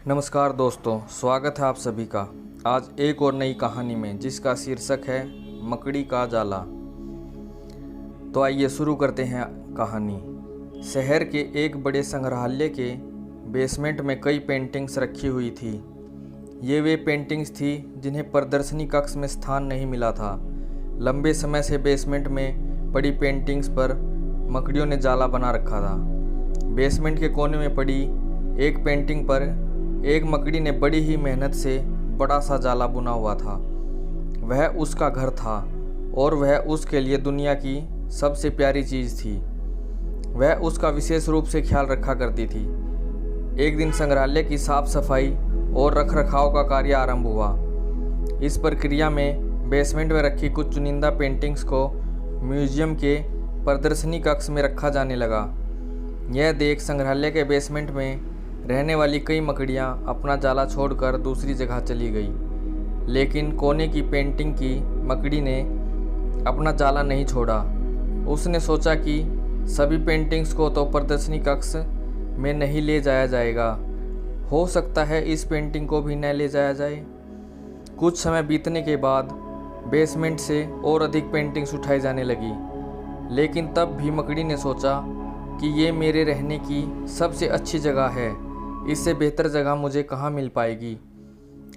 नमस्कार दोस्तों, स्वागत है आप सभी का आज एक और नई कहानी में जिसका शीर्षक है मकड़ी का जाला। तो आइए शुरू करते हैं कहानी। शहर के एक बड़े संग्रहालय के बेसमेंट में कई पेंटिंग्स रखी हुई थी। ये वे पेंटिंग्स थी जिन्हें प्रदर्शनी कक्ष में स्थान नहीं मिला था। लंबे समय से बेसमेंट में पड़ी पेंटिंग्स पर मकड़ियों ने जाला बना रखा था। बेसमेंट के कोने में पड़ी एक पेंटिंग पर एक मकड़ी ने बड़ी ही मेहनत से बड़ा सा जाला बुना हुआ था। वह उसका घर था और वह उसके लिए दुनिया की सबसे प्यारी चीज़ थी। वह उसका विशेष रूप से ख्याल रखा करती थी। एक दिन संग्रहालय की साफ सफाई और रखरखाव का कार्य आरंभ हुआ। इस प्रक्रिया में बेसमेंट में रखी कुछ चुनिंदा पेंटिंग्स को म्यूजियम के प्रदर्शनी कक्ष में रखा जाने लगा। यह देख संग्रहालय के बेसमेंट में रहने वाली कई मकड़ियाँ अपना जाला छोड़कर दूसरी जगह चली गई, लेकिन कोने की पेंटिंग की मकड़ी ने अपना जाला नहीं छोड़ा। उसने सोचा कि सभी पेंटिंग्स को तो प्रदर्शनी कक्ष में नहीं ले जाया जाएगा, हो सकता है इस पेंटिंग को भी न ले जाया जाए। कुछ समय बीतने के बाद बेसमेंट से और अधिक पेंटिंग्स उठाई जाने लगी, लेकिन तब भी मकड़ी ने सोचा कि ये मेरे रहने की सबसे अच्छी जगह है, इससे बेहतर जगह मुझे कहाँ मिल पाएगी।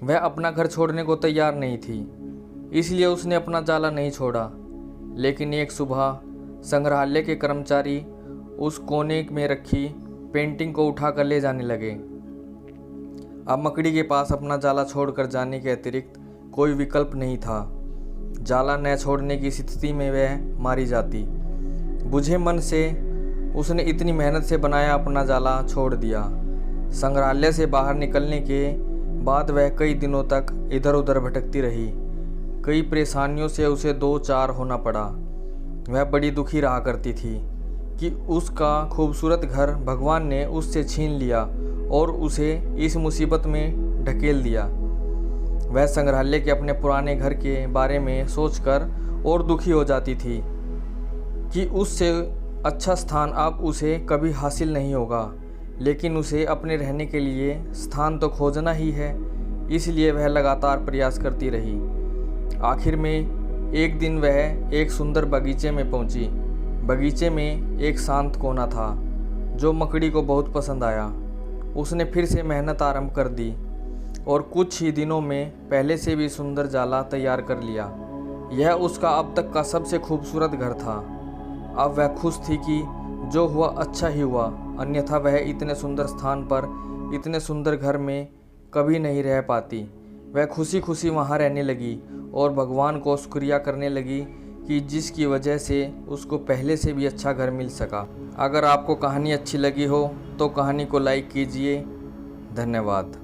वह अपना घर छोड़ने को तैयार नहीं थी, इसलिए उसने अपना जाला नहीं छोड़ा। लेकिन एक सुबह संग्रहालय के कर्मचारी उस कोने में रखी पेंटिंग को उठाकर ले जाने लगे। अब मकड़ी के पास अपना जाला छोड़कर जाने के अतिरिक्त कोई विकल्प नहीं था। जाला न छोड़ने की स्थिति में वह मारी जाती। बुझे मन से उसने इतनी मेहनत से बनाया अपना जाला छोड़ दिया। संग्रहालय से बाहर निकलने के बाद वह कई दिनों तक इधर उधर भटकती रही। कई परेशानियों से उसे दो चार होना पड़ा। वह बड़ी दुखी रहा करती थी कि उसका खूबसूरत घर भगवान ने उससे छीन लिया और उसे इस मुसीबत में ढकेल दिया। वह संग्रहालय के अपने पुराने घर के बारे में सोचकर और दुखी हो जाती थी कि उससे अच्छा स्थान अब उसे कभी हासिल नहीं होगा। लेकिन उसे अपने रहने के लिए स्थान तो खोजना ही है, इसलिए वह लगातार प्रयास करती रही। आखिर में एक दिन वह एक सुंदर बगीचे में पहुंची। बगीचे में एक शांत कोना था जो मकड़ी को बहुत पसंद आया। उसने फिर से मेहनत आरंभ कर दी और कुछ ही दिनों में पहले से भी सुंदर जाला तैयार कर लिया। यह उसका अब तक का सबसे खूबसूरत घर था। अब वह खुश थी कि जो हुआ अच्छा ही हुआ, अन्यथा वह इतने सुंदर स्थान पर इतने सुंदर घर में कभी नहीं रह पाती। वह खुशी खुशी वहाँ रहने लगी और भगवान को शुक्रिया करने लगी कि जिसकी वजह से उसको पहले से भी अच्छा घर मिल सका। अगर आपको कहानी अच्छी लगी हो तो कहानी को लाइक कीजिए। धन्यवाद।